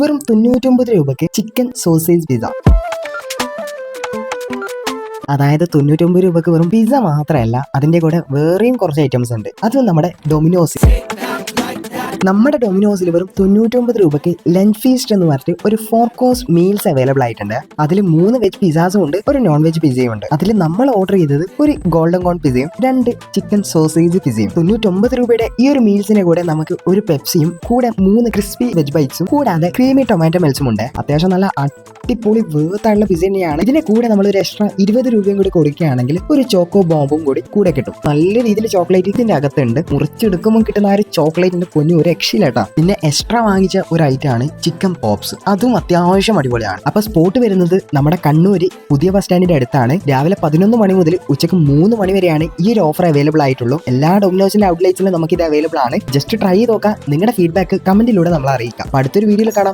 വെറും 99 രൂപയ്ക്ക് chicken sausage pizza. അതായത് 99 രൂപയ്ക്ക് വെറും പിസ്സ മാത്രമല്ല, അതിൻ്റെ കൂടെ വേറെയും കുറച്ച് ഐറ്റംസ് ഉണ്ട്. അത് നമ്മുടെ ഡൊമിനോസിൽ വെറും 99 രൂപയ്ക്ക് ലഞ്ച് ഫീസ്റ്റ് എന്ന് പറഞ്ഞിട്ട് ഒരു 4 കോഴ്സ് മീൽസ് അവൈലബിൾ ആയിട്ടുണ്ട്. അതിൽ 3 വെജ് പിസ്സാസും ഉണ്ട്, ഒരു നോൺ വെജ് പിസ്സയും ഉണ്ട്. അതിൽ നമ്മൾ ഓർഡർ ചെയ്തത് ഒരു ഗോൾഡൻ കോൺ പിസ്സയും 2 ചിക്കൻ സോസേജ് പിസ്സയും. 99 രൂപയുടെ ഈ ഒരു മീൽസിനെ കൂടെ നമുക്ക് ഒരു പെപ്സിയും കൂടെ 3 ക്രിസ്പി വെജ് ബൈറ്റ്സും കൂടാതെ ക്രീമി ടൊമാറ്റോ മെൽസും ഉണ്ട്. അത്യാവശ്യം നല്ല അടിപൊളി വേർത്തായുള്ള പിസ്സ തന്നെയാണ്. ഇതിനെ കൂടെ നമ്മൾ ഒരു എക്സ്ട്രാ 20 രൂപയും കൂടി കൊടുക്കുകയാണെങ്കിൽ ഒരു ചോക്കോ ബോംബും കൂടെ കിട്ടും. നല്ല രീതിയിൽ ചോക്ലേറ്റ് ഇതിന്റെ അകത്തുണ്ട്. മുറിച്ചെടുക്കുമ്പോൾ കിട്ടുന്ന ആ ഒരു ചോക്ലേറ്റിന്റെ പൊന്നു ഒരു രക്ഷയില്ലാട്ടാ. പിന്നെ എക്സ്ട്രാ വാങ്ങിച്ച ഒരു ഐറ്റം ആണ് ചിക്കൻ പോപ്സ്. അതും അത്യാവശ്യം അടിപൊളിയാണ്. അപ്പൊ സ്പോട്ട് വരുന്നത് നമ്മുടെ കണ്ണൂര് പുതിയ ബസ് സ്റ്റാൻഡിന്റെ അടുത്താണ്. രാവിലെ 11 മണി മുതൽ ഉച്ചക്ക് 3 മണി വരെയാണ് ഈ ഒരു ഓഫർ അവൈലബിൾ ആയിട്ടുള്ളൂ. എല്ലാ ഡൊമിനോസിന്റെ ഔട്ട്ലെറ്റ്സിലും നമുക്ക് ഇത് അവൈലബിൾ ആണ്. ജസ്റ്റ് ട്രൈ ചെയ്ത് നോക്കാം. നിങ്ങളുടെ ഫീഡ്ബാക്ക് കമന്റിലൂടെ നമ്മൾ അറിയിക്കാം. അടുത്തൊരു വീഡിയോയിൽ കാണാം.